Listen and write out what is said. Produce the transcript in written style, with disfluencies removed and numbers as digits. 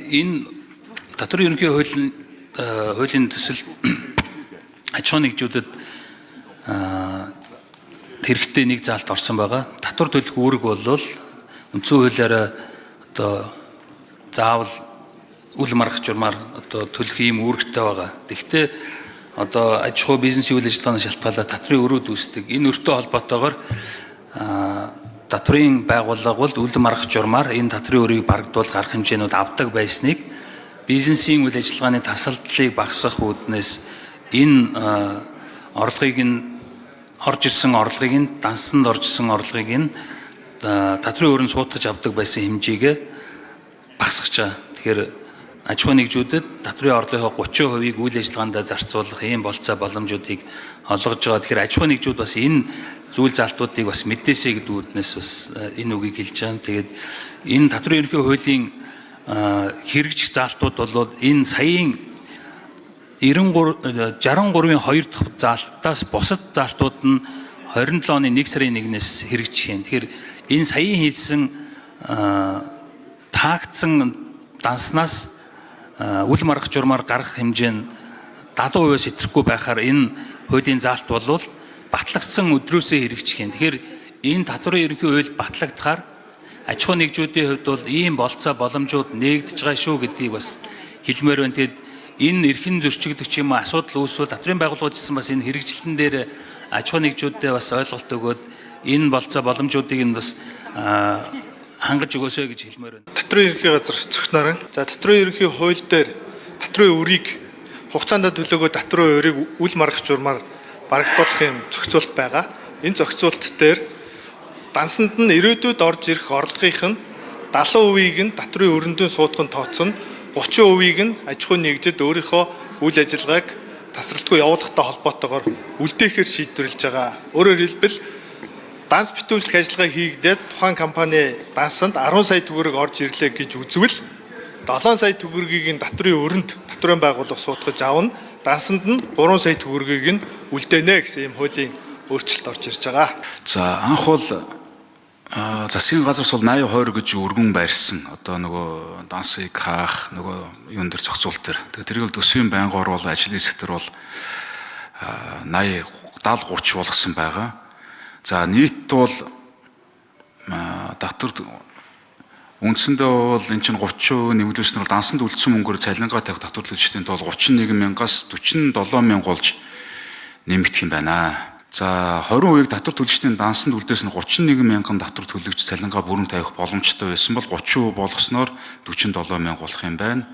энэ татварын ерөнхий хуулийн төсөл аж ахуйн нэгжүүдэд хэрэгтэй нэг заалт орсон байгаа. Татвар төлөх үүрэг бол үндсэн хуулиараа одоо заавал үл маргах журмаар одоо төлөх ийм үүрэгтэй байгаа. Тэгэхдээ одоо аж ахуй бизнесийн үйл ажиллагааны шалтгаалаад татварын өрөөд үүсдэг. Энэ өртөө холбоотойгоор татварын байгууллага бол үл маргах журмаар энэ татварын өрийг барагдуул гарах хэмжээнүүд авдаг байсныг бизнесийн үйл ажиллагааны тасалдлыг багасгах үүднээс энэ орлогыг нь орж ирсэн орлогыг нь дансанд орж ирсэн орлогыг нь татварын өрөнд суудаж авдаг байсан хэмжээгээ багасгаж байгаа. Тэгэхээр аж ахуйн нэгжүүдэд татварын орлогын 30%-ийг үйл ажиллагаанд зарцуулах ийм болцоо боломжуудыг олгож байгаа. Тэгэхээр аж ахуйн нэгжүүд бас энэ зүйл залтуудыг бас мэдээсэй гэдэг үүднээс бас энэ үгийг хэлж байгаа. Тэгээд энэ татварын ерөнхий хуулийн хэрэгжих заалтууд бол энэ саяын 63-ийн 2 дахь заалтаас бусад заалтууд нь 27 оны 1 сарын 1-ээс хэрэгжих юм. Тэгэхээр энэ саяын хийсэн таагдсан данснаас үл маргах журмаар гарах хэмжээ нь 70%-аас итэхгүй байхаар энэ хуулийн заалт бол батлагдсан өдрөөсөө хэрэгжих юм. Тэгэхээр энэ татварын ерөнхий хууль батлагдахаар аж ахуйн нэгжүүдийн хувьд бол ийм болцоо боломжууд нээгдэж байгаа шүү гэдгийг бас хэлмээр байна. Тэгэд энэ эрхэн зөрчигдөх ч юм уу асуудал үүсвэл татварын байгууллагууд гэсэн бас энэ хэрэгжилтэн дээр аж ахуйн нэгжүүдэд бас ойлголт өгөөд энэ болцоо боломжуудыг нь бас хангаж өгөөсэй гэж хэлмээр байна. Татварын ерөнхий газар зөвхнөрөн татварын ерөнхий хууль дээр татварын өрийг хугацаанд төлөөгөө татварын өрийг үл маргах журмаар барагдуулах юм зохицуулт байгаа. Энэ зохицуулт дээр дансанд нь ирээдүйд орж ирэх орлогын 70%-ийг нь татварын өрөндөө суудах нь тооцно. 30%-ийг нь аж ахуйн нэгжид өөрийнхөө үйл ажиллагааг тасралтгүй явуулахтай холбоотойгоор үлдээхээр шийдвэрлэж байгаа. Өөрөөр хэлбэл данс битүүрслэх ажиллагаа хийгдээд тухайн компани дансанд 10 сая төгрөг орж ирлээ гэж үзвэл 7 сая төгрөгийг нь татварын өрөнд татварын байгууллага суудгаж авна. Дансанд нь 3 сая төгрөгийг нь үлдээнэ гэсэн юм хуулийн өөрчлөлт орж ирж байгаа. За анх бол засгийн газраас бол 80% гэж өргөн байрсан. Одоо нөгөө дансыг хаах нөгөө юун дээр зохицуул дээр. Тэгээд тэрийг төсвийн байнга оруулах ажлын хэсгээр бол 80 70-30 болгосон байгаа. За нийт бол татвар үндсэндээ бол эн чинь 30% нэмэгдүүлснээр дансанд үлдсэн мөнгөөр цалингаа тавих татвар төлөгчдийн тул 31,000-аас 47,000 болж нэмэгдэх юм байна. За 20%-ийг татвар төлөгчдийн дансанд үлдээсэн 31,000 татвар төлөгч цалингаа бүрэн тавих боломжтой байсан бол 30% болгосноор 47,000 болох юм байна.